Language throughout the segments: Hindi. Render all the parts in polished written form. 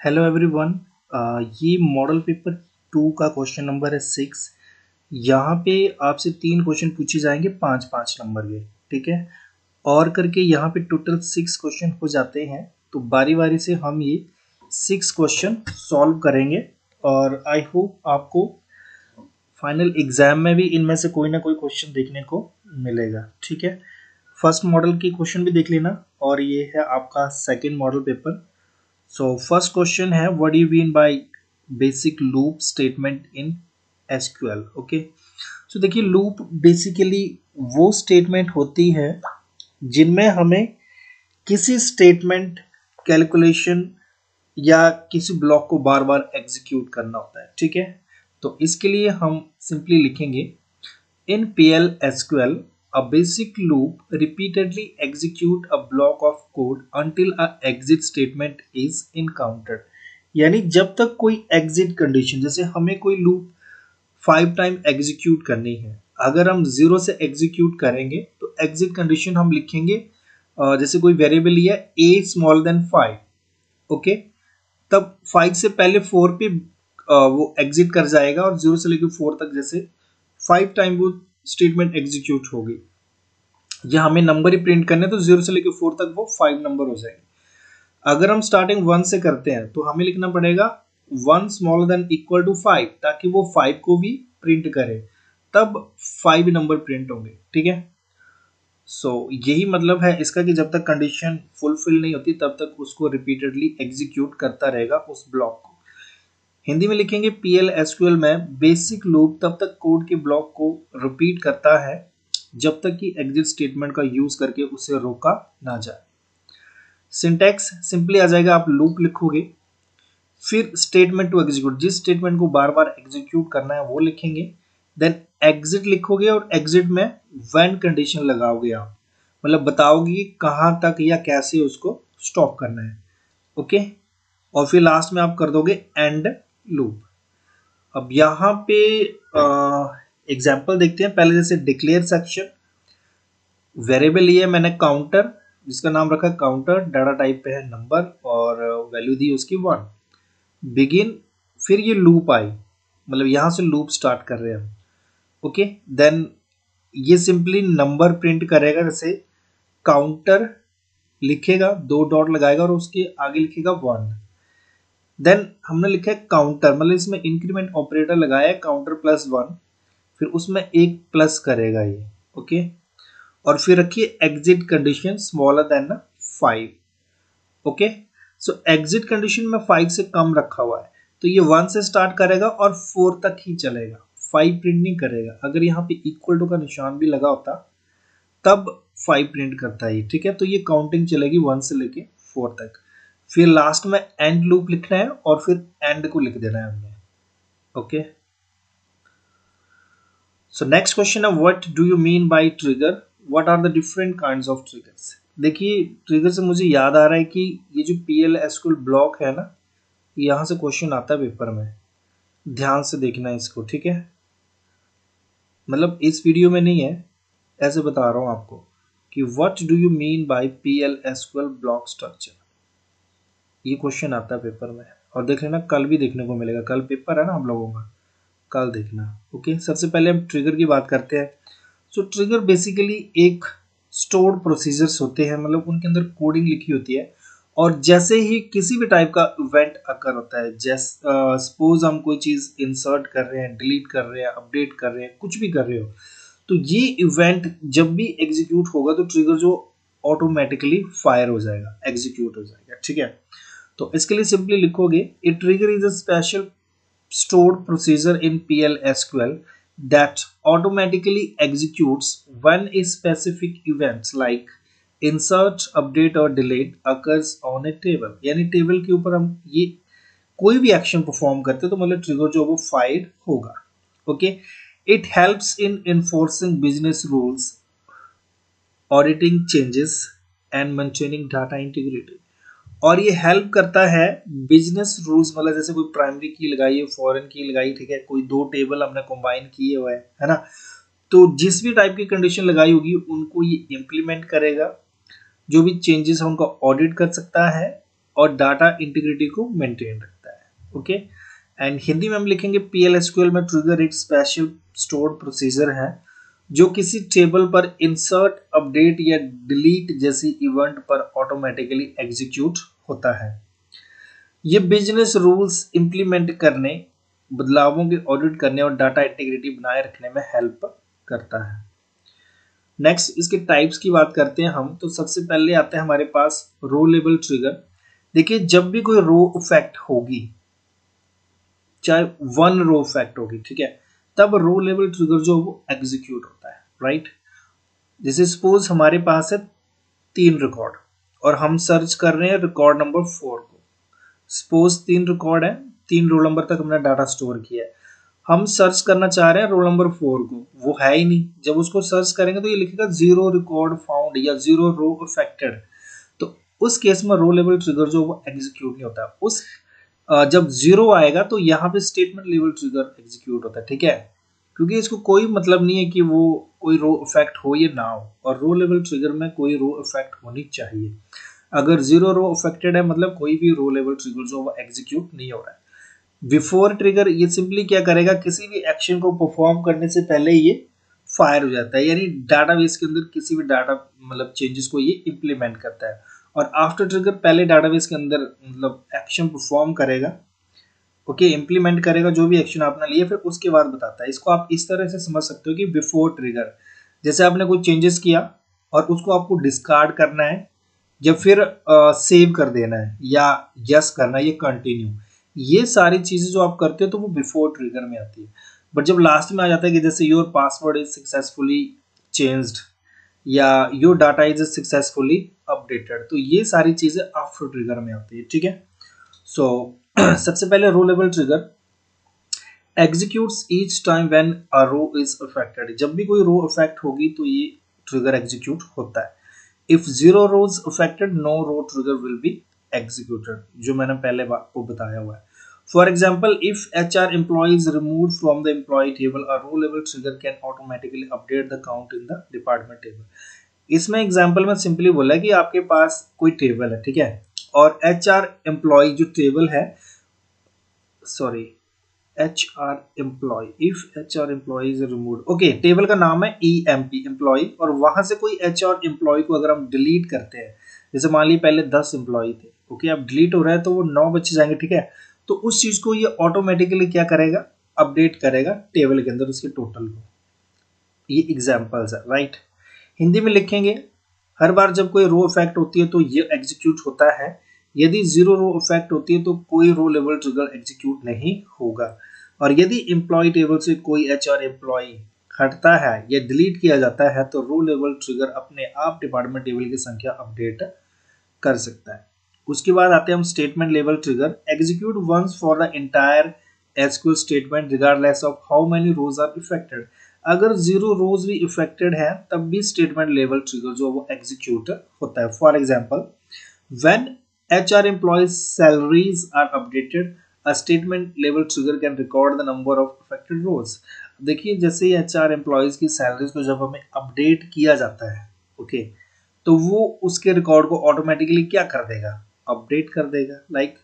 Hello everyone. ये मॉडल पेपर 2 का क्वेश्चन नंबर है 6। यहाँ पे आपसे 3 क्वेश्चन पूछे जाएंगे 5-5 नंबर के। ठीक है, और करके यहाँ पे टोटल 6 क्वेश्चन हो जाते हैं। तो बारी बारी से हम ये 6 क्वेश्चन सॉल्व करेंगे और आई होप आपको फाइनल एग्जाम में भी इनमें से कोई ना कोई क्वेश्चन देखने को मिलेगा। ठीक है, फर्स्ट मॉडल की क्वेश्चन भी देख लेना और ये है आपका second model paper. So first question है what do you mean by basic loop statement in SQL. Okay, so देखिए लूप बेसिकली वो स्टेटमेंट होती है जिनमें हमें किसी स्टेटमेंट कैलकुलेशन या किसी ब्लॉक को बार बार एग्जीक्यूट करना होता है। ठीक है, तो इसके लिए हम सिंपली लिखेंगे in PL SQL a basic loop repeatedly execute a block of code until a exit statement is encountered। यानी जब तक कोई exit कंडीशन, जैसे हमें कोई लूप 5 टाइम एग्जीक्यूट करनी है, अगर हम 0 से एग्जीक्यूट करेंगे तो एग्जिट कंडीशन हम लिखेंगे जैसे कोई वेरिएबल लिया a स्मॉलर देन 5। ओके, तब 5 से पहले 4 पे वो एग्जिट कर जाएगा और 0 से लेकर 4 तक जैसे 5 टाइम वो स्टेटमेंट एग्जीक्यूट होगी। या हमें नंबर ही प्रिंट करने तो 0 से लेकर 4 तक वो 5 नंबर हो जाएंगे। अगर हम स्टार्टिंग 1 से करते हैं तो हमें लिखना पड़ेगा 1 स्मॉलर देन इक्वल टू 5 ताकि वो 5 को भी प्रिंट करे, तब 5 नंबर प्रिंट होंगे। ठीक है, सो यही मतलब है इसका कि जब तक कंडीशन फुलफिल नहीं होती तब तक उसको रिपीटेडली एग्जीक्यूट करता रहेगा उस ब्लॉक को। हिंदी में लिखेंगे पीएल एसक्यूएल में बेसिक लूप तब तक कोड के ब्लॉक को रिपीट करता है जब तक कि एग्जिट स्टेटमेंट का यूज करके उसे रोका ना जाए। सिंटैक्स सिंपली आ जाएगा, आप लूप लिखोगे फिर स्टेटमेंट टू एग्जीक्यूट, जिस स्टेटमेंट को बार बार एग्जीक्यूट करना है वो लिखेंगे, देन एग्जिट लिखोगे और एग्जिट में व्हेन कंडीशन लगाओगे आप, मतलब बताओगे कि कहां तक या कैसे उसको स्टॉप करना है। ओके, और फिर लास्ट में आप कर दोगे एंड लूप। अब यहाँ पे एग्जाम्पल देखते हैं। पहले जैसे डिक्लेयर सेक्शन, वेरिएबल लिया मैंने काउंटर, जिसका नाम रखा काउंटर, डाटा टाइप पे है नंबर और वैल्यू दी उसकी 1। बिगिन, फिर ये लूप आई, मतलब यहाँ से लूप स्टार्ट कर रहे हैं हम। ओके, देन ये सिंपली नंबर प्रिंट करेगा, जैसे काउंटर लिखेगा, 2 डॉट लगाएगा और उसके आगे लिखेगा 1। देन हमने लिखा है काउंटर, मतलब इसमें इंक्रीमेंट ऑपरेटर लगाया है, काउंटर प्लस 1, फिर उसमें एक प्लस करेगा ये। ओके, और फिर रखिए exit condition smaller than 5। Okay, so exit condition में 5 से कम रखा हुआ है तो ये 1 से स्टार्ट करेगा और 4 तक ही चलेगा, 5 प्रिंट नहीं करेगा। अगर यहाँ पे इक्वल टू का निशान भी लगा होता तब 5 प्रिंट करता है। ठीक है, तो ये काउंटिंग चलेगी 1 से लेके 4 तक। फिर लास्ट में एंड लूप लिखना है और फिर एंड को लिख देना है हमने। ओके, सो नेक्स्ट क्वेश्चन है what do you mean by trigger, what are the different kinds of triggers. देखिए ट्रिगर से मुझे याद आ रहा है कि ये जो पीएल एसक्यूएल ब्लॉक है ना, यहाँ से क्वेश्चन आता है पेपर में, ध्यान से देखना है इसको। ठीक है, मतलब इस वीडियो में नहीं है, ऐसे बता रहा हूँ आपको कि what do you mean bye PL SQL block structure, ये क्वेश्चन आता है पेपर में। और देख लेना कल भी देखने को मिलेगा, कल पेपर है ना हम लोगों का, कल देखना। ओके, सबसे पहले हम ट्रिगर की बात करते हैं। सो ट्रिगर बेसिकली एक स्टोर्ड प्रोसीजर्स होते हैं, मतलब उनके अंदर कोडिंग लिखी होती है और जैसे ही किसी भी टाइप का इवेंट अकर होता है, जैसे सपोज हम कोई चीज़ इंसर्ट कर रहे हैं, डिलीट कर रहे हैं, अपडेट कर रहे हैं, कुछ भी कर रहे हो, तो ये इवेंट जब भी एग्जीक्यूट होगा तो ट्रिगर जो ऑटोमेटिकली फायर हो जाएगा, एग्जीक्यूट हो जाएगा। ठीक है, तो इसके लिए सिंपली लिखोगे ए trigger is a special stored procedure in PL SQL that automatically executes when a specific events like insert, update और delete occurs on a table। यानी टेबल के ऊपर हम ये कोई भी एक्शन परफॉर्म करते हैं तो मतलब ट्रिगर जो वो फाइड होगा। Okay, it helps in enforcing business rules, auditing changes and maintaining data integrity. और ये हेल्प करता है बिजनेस रूल्स, मतलब जैसे कोई प्राइमरी की लगाई है, फॉरेन की लगाई, ठीक है, कोई 2 टेबल हमने कंबाइन किए हुए है ना, तो जिस भी टाइप की कंडीशन लगाई होगी उनको ये इम्प्लीमेंट करेगा, जो भी चेंजेस है उनका ऑडिट कर सकता है और डाटा इंटीग्रिटी को मेंटेन रखता है। ओके, एंड हिंदी में हम लिखेंगे PL/SQL में ट्रिगर एक स्पेशल स्टोर्ड प्रोसीजर है जो किसी टेबल पर इंसर्ट, अपडेट या डिलीट जैसी इवेंट पर ऑटोमेटिकली एग्जीक्यूट होता है। ये बिजनेस रूल्स इंप्लीमेंट करने, बदलावों के ऑडिट करने और डाटा इंटीग्रिटी बनाए रखने में हेल्प करता है। नेक्स्ट इसके टाइप्स की बात करते हैं हम, तो सबसे पहले आते हैं हमारे पास रो लेवल ट्रिगर। देखिए जब भी कोई रो इफेक्ट होगी, चाहे वन रो इफेक्ट होगी, ठीक है, तब रो लेवल ट्रिगर जो वो एग्जीक्यूट होता है, राइट। जैसे सपोज हमारे पास है 3 रिकॉर्ड और हम सर्च कर रहे हैं रिकॉर्ड नंबर 4 को। सपोज 3 रिकॉर्ड है, 3 रोल नंबर तक हमने डाटा स्टोर किया है, हम सर्च करना चाह रहे हैं रोल नंबर 4 को, वो है ही नहीं। जब उसको सर्च करेंगे तो ये लिखेगा 0 रिकॉर्ड फाउंड या 0 रो अफेक्टेड, तो उस केस में रो लेवल ट्रिगर जो वो एग्जीक्यूट नहीं होता। उस जब 0 आएगा तो यहाँ पे स्टेटमेंट लेवल ट्रिगर एग्जीक्यूट होता है, ठीक है, क्योंकि इसको कोई मतलब नहीं है कि वो कोई रो इफेक्ट हो या ना हो, और रो लेवल ट्रिगर में कोई रो इफेक्ट होनी चाहिए। अगर 0 रो अफेक्टेड है मतलब कोई भी रो लेवल ट्रिगर जो वो एग्जीक्यूट नहीं हो रहा है। बिफोर ट्रिगर ये सिंपली क्या करेगा, किसी भी एक्शन को परफॉर्म करने से पहले ये फायर हो जाता है, यानी डाटाबेस के अंदर किसी भी डाटा मतलब चेंजेस को ये इम्प्लीमेंट करता है। और आफ्टर ट्रिगर पहले डाटाबेस के अंदर मतलब एक्शन परफॉर्म करेगा, ओके, इम्प्लीमेंट करेगा जो भी एक्शन आपने लिए, फिर उसके बाद बताता है। इसको आप इस तरह से समझ सकते हो कि बिफोर ट्रिगर, जैसे आपने कोई चेंजेस किया और उसको आपको डिस्कार्ड करना है या फिर सेव कर देना है या यस करना है या कंटिन्यू, ये सारी चीजें जो आप करते हो तो वो बिफोर ट्रिगर में आती है। बट जब लास्ट में आ जाता है कि जैसे your password is successfully changed या your data is successfully updated, तो ये सारी चीजें आफ्टर ट्रिगर में आती है, ठीक है। सो सबसे पहले row level trigger executes each time when a row is affected. जब भी कोई रो अफेक्ट होगी तो ये ट्रिगर एग्जीक्यूट होता है। If 0 rows affected, no row trigger will be executed, जो मैंने पहले आपको बताया हुआ है। For example, if HR employee is removed from the employee table, a row level trigger can automatically update the count in the department table. इसमें एग्जाम्पल में सिंपली बोला है कि आपके पास कोई टेबल है, ठीक है, और HR एम्प्लॉय जो टेबल है, sorry, HR employee, if HR employee is removed, okay, table का नाम है EMP एम्प्लॉय, और वहां से कोई HR एम्प्लॉय को अगर हम डिलीट करते हैं, जैसे मान लीजिए पहले 10 एम्प्लॉय थे, ओके, अब डिलीट हो रहा है तो वो 9 बच्चे जाएंगे, ठीक है, तो उस चीज को ये ऑटोमेटिकली क्या करेगा, अपडेट करेगा टेबल के अंदर उसके टोटल को। ये एग्जाम्पल्स है, राइट। हिंदी में लिखेंगे, हर बार जब कोई रो इफेक्ट होती है तो ये एग्जीक्यूट होता है। यदि 0 रो इफेक्ट होती है तो कोई रो लेवल ट्रिगर एग्जीक्यूट नहीं होगा। और यदि एम्प्लॉय टेबल से कोई HR एम्प्लॉय हटता है या डिलीट किया जाता है तो रो लेवल ट्रिगर अपने आप डिपार्टमेंट टेबल की संख्या अपडेट कर सकता है। उसके बाद आते हैं हम statement level trigger, execute once for the entire SQL statement regardless of how many rows are affected. अगर 0 रोज भी इफेक्टेड है तब भी स्टेटमेंट लेवल ट्रिगर जो वो एग्जीक्यूट होता है। For example, when HR employees salaries are updated, a statement level trigger can record the number of affected rows. देखिए जैसे ही HR employees की सैलरीज को जब हमें अपडेट किया जाता है, ओके, तो वो उसके रिकॉर्ड को ऑटोमेटिकली क्या कर देगा, अपडेट कर देगा, लाइक।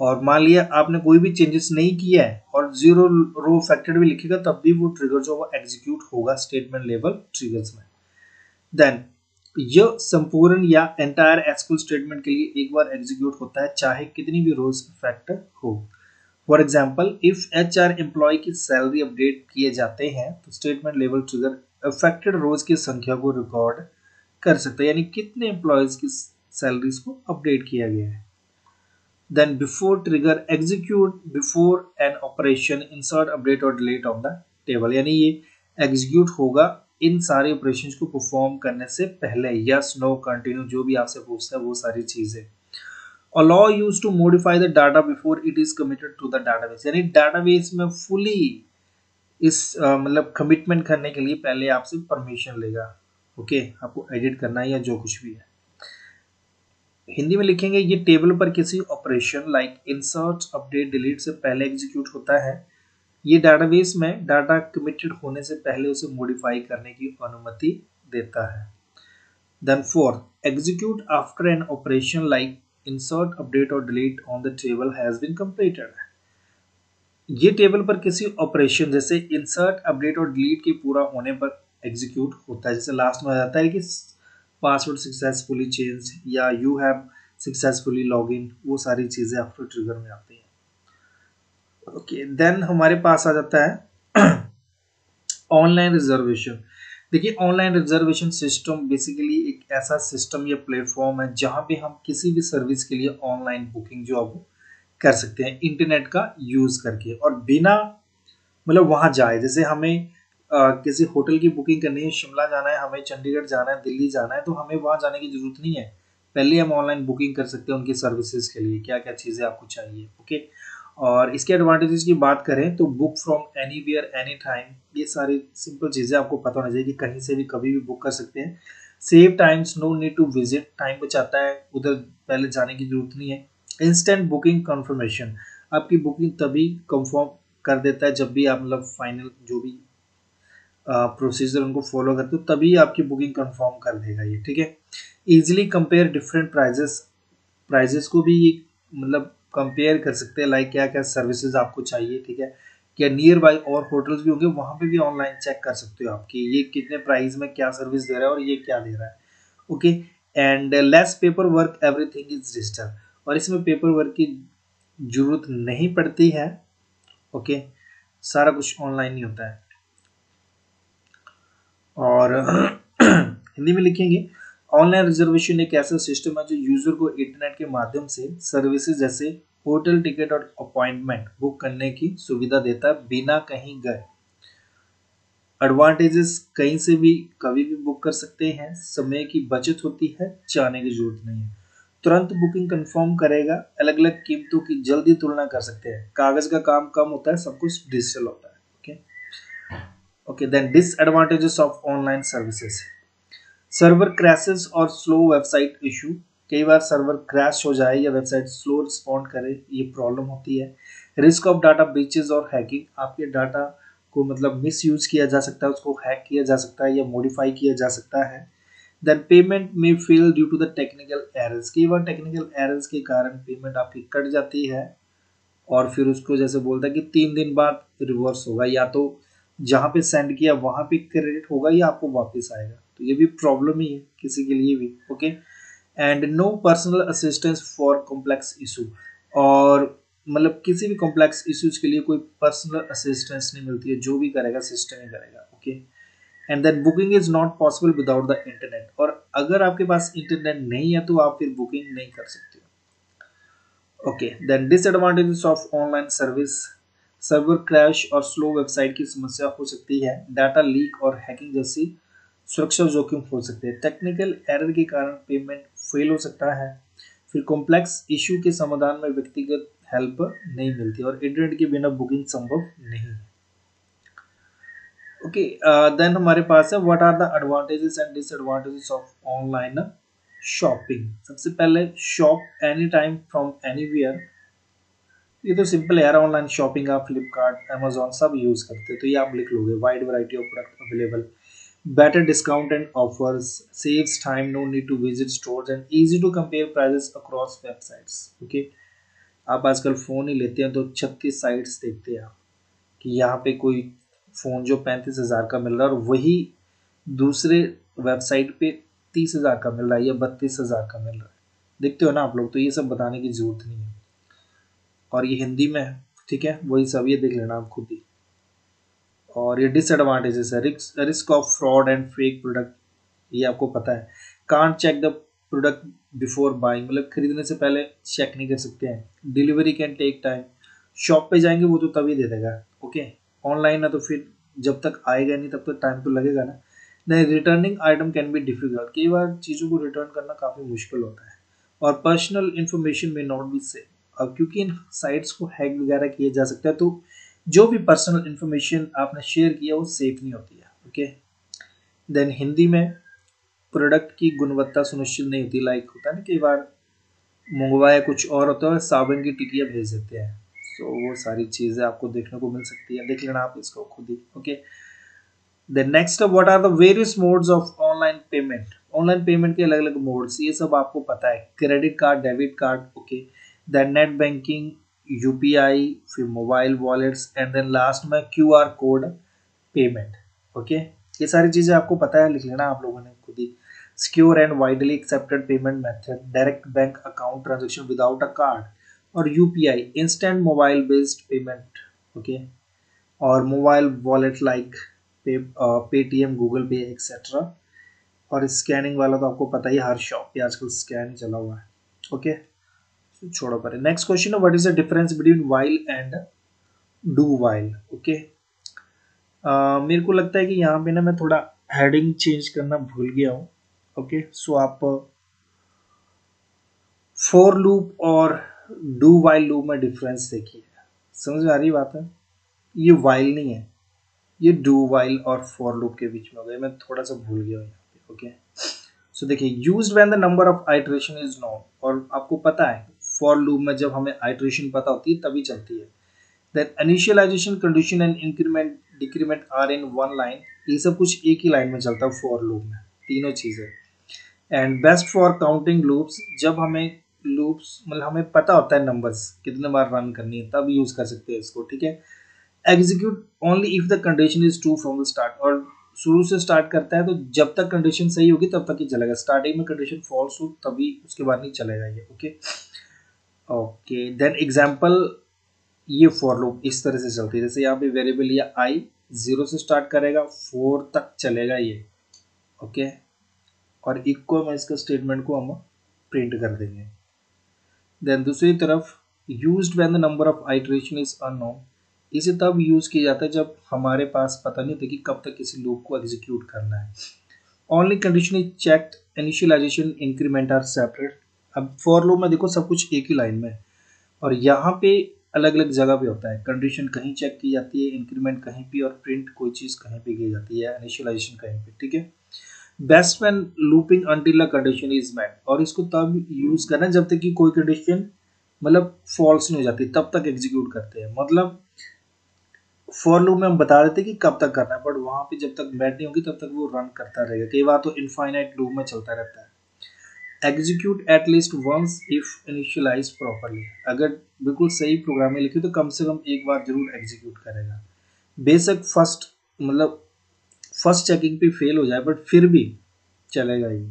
और मान लिया आपने कोई भी चेंजेस नहीं किया है और 0 रो अफेक्टेड भी लिखेगा तब भी वो ट्रिगर जो वो एग्जीक्यूट होगा स्टेटमेंट लेवल ट्रिगर्स में। देन यह संपूर्ण या एंटायर एसक्यूएल स्टेटमेंट के लिए एक बार एग्जीक्यूट होता है चाहे कितनी भी रोज इफेक्ट हो। For example, if HR employee की सैलरी अपडेट किए जाते हैं तो statement level trigger affected rows की संख्या को रिकॉर्ड कर सकता है, यानी कितने एम्प्लॉयज की सैलरीज को अपडेट किया गया है। Then before trigger execute before an operation insert update और डिलीट ऑफ द टेबल, यानी ये एग्जीक्यूट होगा इन सारे ऑपरेशंस को परफॉर्म करने से पहले, यस नो कंटिन्यू जो भी आपसे पूछता है वो सारी चीजें। Allow use to modify the data before it is committed to the database, यानी डाटाबेस में फुली इस मतलब कमिटमेंट करने के लिए पहले आपसे परमिशन लेगा, ओके, आपको एडिट करना है या जो कुछ भी है। हिंदी में लिखेंगे, ये टेबल पर किसी operation like insert update delete से पहले एग्जीक्यूट होता है। ये डाटाबेस में डाटा कमिटेड होने से पहले उसे मॉडिफाई करने की अनुमति देता है। Then fourth, execute after an operation like insert update or delete on the table has been completed। ये टेबल पर किसी ऑपरेशन जैसे इंसर्ट अपडेट और डिलीट के पूरा होने पर एग्जीक्यूट होता है। जैसे लास्ट में आ जाता है कि पासवर्ड सक्सेसफुली चेंज या you have successfully log in, वो सारी चीजें आफ्टर ट्रिगर में आती हैं। ओके, देन हमारे पास आ जाता है ऑनलाइन रिजर्वेशन। देखिए, ऑनलाइन रिजर्वेशन सिस्टम बेसिकली एक ऐसा सिस्टम या प्लेटफॉर्म है जहां पे हम किसी भी सर्विस के लिए ऑनलाइन बुकिंग जो अब कर सकते हैं इंटरनेट का यूज करके और बिना मतलब वहां जाए। जैसे हमें किसी होटल की बुकिंग करनी है, शिमला जाना है, हमें चंडीगढ़ जाना है, दिल्ली जाना है, तो हमें वहां जाने की जरूरत नहीं है। पहले हम ऑनलाइन बुकिंग कर सकते हैं उनकी सर्विसेज के लिए, क्या क्या चीजें आपको चाहिए। ओके, और इसके एडवांटेजेस की बात करें तो book from anywhere any time, ये सारी सिंपल चीजें आपको पता होना चाहिए कि कहीं से भी कभी भी बुक कर सकते हैं। Save times, no need to visit, time बचाता है, उधर पहले जाने की जरूरत नहीं है। इंस्टेंट बुकिंग कंफर्मेशन, आपकी बुकिंग तभी कंफर्म कर देता है जब भी आप मतलब फाइनल जो भी प्रोसीजर उनको फॉलो करते हो तभी आपकी बुकिंग कंफर्म कर देगा ये, ठीक है। Easily compare different prices, prices को भी ये मतलब कंपेयर कर सकते हैं, लाइक क्या क्या सर्विसेज आपको चाहिए, ठीक है। क्या नियर बाय और होटल्स भी होंगे, वहां पे भी ऑनलाइन चेक कर सकते हो आपकी ये कितने प्राइस में क्या सर्विस दे रहा है और ये क्या दे रहा है। Okay, and less paper work, everything is digital, और इसमें पेपर वर्क की जरूरत नहीं पड़ती है। ओके, सारा कुछ ऑनलाइन ही होता है। और हिंदी में लिखेंगे, ऑनलाइन रिजर्वेशन एक ऐसा सिस्टम है जो यूजर को इंटरनेट के माध्यम से सर्विसेज जैसे होटल टिकट और अपॉइंटमेंट बुक करने की सुविधा देता है बिना कहीं गए। एडवांटेजेस, कहीं से भी कभी भी बुक कर सकते हैं, समय की बचत होती है, जाने की जरूरत नहीं है, तुरंत बुकिंग कंफर्म करेगा, अलग अलग कीमतों की जल्दी तुलना कर सकते हैं, कागज का काम कम होता है, सब कुछ डिजिटल होता है। Okay, okay, then disadvantages of online services, server crashes और स्लो वेबसाइट इशू, कई बार सर्वर क्रैश हो जाए या वेबसाइट स्लो रिस्पॉन्ड करे, ये प्रॉब्लम होती है। रिस्क ऑफ डाटा ब्रीचेस और हैकिंग, आपके डाटा को मतलब मिस यूज किया जा सकता है, उसको हैक किया जा सकता है या मॉडिफाई किया जा सकता है। देन पेमेंट में fail due to the technical errors, कई बार टेक्निकल एरर्स के कारण पेमेंट आपकी कट जाती है और फिर उसको जैसे बोलता है कि 3 दिन बाद रिवर्स होगा, या तो जहाँ पे सेंड किया वहां पे क्रेडिट होगा या आपको वापस आएगा, तो ये भी प्रॉब्लम ही है किसी के लिए भी। Okay, and no personal assistance for complex issue, और मतलब किसी भी कॉम्प्लेक्स इश्यूज के लिए कोई पर्सनल असिस्टेंस नहीं मिलती है, जो भी करेगा सिस्टम ही करेगा। Okay, and then booking is not possible without the internet, और अगर आपके पास इंटरनेट नहीं है तो आप फिर बुकिंग नहीं कर सकते। Okay, then disadvantages of online service, server crash और स्लो वेबसाइट की समस्या हो सकती है, डाटा लीक और हैकिंग जैसी सुरक्षा जोखिम हो सकते हैं, टेक्निकल एरर के कारण पेमेंट फेल हो सकता है, फिर कॉम्प्लेक्स इशू के समाधान में व्यक्तिगत हेल्प नहीं मिलती और इंटरनेट के बिना बुकिंग संभव नहीं है। ओके, देन हमारे पास है what are the advantages and disadvantages of online shopping. सबसे पहले shop any time from anywhere, ये तो सिंपल है यार, ऑनलाइन शॉपिंग आप फ्लिपकार्ट अमेजोन सब यूज करते हैं तो ये आप लिख लोगे, wide variety of product available, better discount and offers, saves time, no need to visit stores and easy to compare prices across websites। Okay, आप आजकल फ़ोन ही लेते हैं तो 36 साइट्स देखते हैं आप कि यहाँ पे कोई फ़ोन जो 35,000 का मिल रहा है और वही दूसरे वेबसाइट पे 30,000 का मिल रहा है या 32,000 का मिल रहा है, देखते हो ना आप लोग, तो ये सब बताने की ज़रूरत नहीं है और ये हिंदी में है, ठीक है, वही सब ये देख लेना आप खुद ही। और ये डिसएडवांटेजेस है, risk of fraud and fake product, ये आपको पता है, can't check the product before buying, मतलब खरीदने से पहले चेक नहीं कर सकते हैं, delivery can take time, shop पे जाएंगे वो तो तभी दे देगा। ओके, ऑनलाइन है तो फिर जब तक आएगा नहीं तब तक टाइम तो लगेगा ना। नहीं, returning item can be difficult, कई बार चीज़ों को रिटर्न करना काफ़ी मुश्किल होता है और पर्सनल इन्फॉर्मेशन में नॉट बी सेफ, अब क्योंकि इन साइट्स को हैक वगैरह किया जा सकता है तो जो भी पर्सनल इन्फॉर्मेशन आपने शेयर किया वो सेफ नहीं होती है। ओके, देन हिंदी में प्रोडक्ट की गुणवत्ता सुनिश्चित नहीं होती, लाइक होता है ना कई बार मंगवाया कुछ और होता है, साबुन की टिकिया भेज देते हैं, सो वो सारी चीज़ें आपको देखने को मिल सकती है, देख लेना आप इसको खुद ही। Okay, then next, what are the various modes of online payment, online payment के अलग अलग मोड्स, ये सब आपको पता है, credit card, debit card, okay, then net banking, UPI, फिर mobile wallets, and then last में क्यूआर कोड पेमेंट, ओके। ये सारी चीज़ें आपको पता है, लिख लेना आप लोगों ने खुद ही। Secure and widely accepted payment method, direct bank account transaction without a card, और UPI instant mobile based payment, okay, और mobile wallet like Paytm, Google Pay etcetera. और स्कैनिंग वाला तो आपको पता ही है, हर शॉप पे आजकल स्कैन चला हुआ है, ओके। छोड़ो पर, नेक्स्ट क्वेश्चन है, what is the difference between while and do while, okay. मेरे को लगता है कि यहाँ पे ना मैं थोड़ा हेडिंग चेंज करना भूल गया हूँ, ओके। सो आप फॉर लूप और डू वाइल लूप में डिफरेंस देखिए, समझ में आ रही बात है। ये वाइल नहीं है, ये डू वाइल और फॉर लूप के बीच में हो गया, मैं थोड़ा सा भूल गया हूँ यहाँ पे, ओके। सो देखिए, used when the number of iteration is known, और आपको पता है फॉर लूप में जब हमें आइटरेशन पता होती है तभी चलती है। Then initialization, condition and increment decrement are in one line, ये सब कुछ एक ही लाइन में चलता है फॉर लूप में, तीनों चीजें। And best for counting loops, जब हमें लूप्स मतलब हमें पता होता है नंबर्स कितने बार रन करनी है तब यूज कर सकते हैं इसको, ठीक है। Execute only if the condition is true from the start, और शुरू से स्टार्ट करता है तो जब तक कंडीशन सही होगी तब तक ही चलेगा, स्टार्टिंग में कंडीशन फॉल्स हो तभी उसके बाद नहीं चलेगा ये, ओके। ओके, देन एग्जांपल, ये फॉर लूप इस तरह से चलती है, जैसे यहाँ पे वेरिएबल लिया आई, 0 से स्टार्ट करेगा, 4 तक चलेगा ये, ओके। और इक्वल में इसका स्टेटमेंट को हम प्रिंट कर देंगे। देन दूसरी तरफ, used when the number of iteration is unknown, इसे तब यूज किया जाता है जब हमारे पास पता नहीं होता कि कब तक किसी लूप को एग्जीक्यूट करना है। Only condition is checked, initialization increment are separate. अब फॉर लूप में देखो सब कुछ एक ही लाइन में, और यहाँ पे अलग अलग जगह पे होता है, कंडीशन कहीं चेक की जाती है, इंक्रीमेंट कहीं पे, और प्रिंट कोई चीज़ कहीं पे की जाती है, इनिशियलाइजेशन कहीं पे, ठीक है। Best when looping until a condition is met, और इसको तब यूज करना है जब तक कि कोई कंडीशन मतलब फॉल्स नहीं हो जाती तब तक एग्जीक्यूट करते हैं। मतलब फॉर लूप में हम बता देते हैं कि कब तक करना है, बट वहां पे जब तक मेट नहीं होगी तब तक वो रन करता रहेगा, कई बार तो इनफाइनाइट लूप में चलता रहता है। Execute at least once if initialize properly, अगर बिल्कुल सही प्रोग्राम में लिखी तो कम से कम एक बार जरूर एग्जीक्यूट करेगा। बेशक फर्स्ट मतलब फर्स्ट चेकिंग पे फेल हो जाए बट फिर भी चलेगा ये,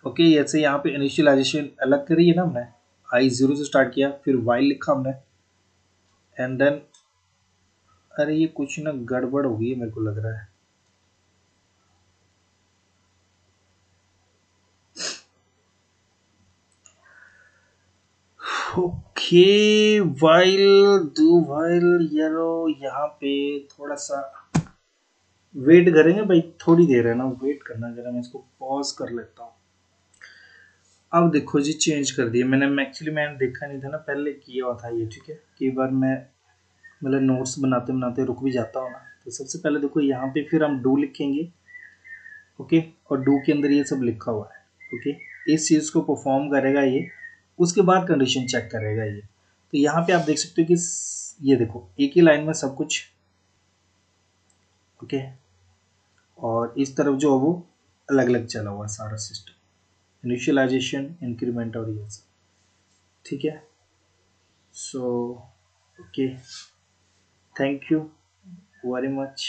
ओके। जैसे यहाँ पे इनिशियलाइजेशन अलग करी है ना हमने, आई 0 से स्टार्ट किया, फिर वाइल लिखा हमने, एंड देन, अरे ये कुछ ना गड़बड़ हो गई है मेरे को लग रहा है। ओके, वाइल डू वाइल यारो, यहाँ पे थोड़ा सा वेट करेंगे भाई, थोड़ी देर है ना, वेट करना जरा, मैं इसको पॉज कर लेता हूँ। अब देखो जी, चेंज कर दिया मैंने, एक्चुअली मैंने देखा नहीं था ना, पहले किया हुआ था ये, ठीक है। कई बार मैं मतलब नोट्स बनाते बनाते रुक भी जाता हूँ ना, तो सबसे पहले देखो यहाँ पे फिर हम डू लिखेंगे, ओके, और डू के अंदर ये सब लिखा हुआ है, ओके। इस चीज़ को परफॉर्म करेगा ये, उसके बाद कंडीशन चेक करेगा ये। तो यहाँ पे आप देख सकते हो कि ये देखो एक ही लाइन में सब कुछ, ओके, और इस तरफ जो है वो अलग अलग चला हुआ है सारा सिस्टम, इनिशियलाइजेशन, इंक्रीमेंट और ये सब, ठीक है। So okay, thank you very much.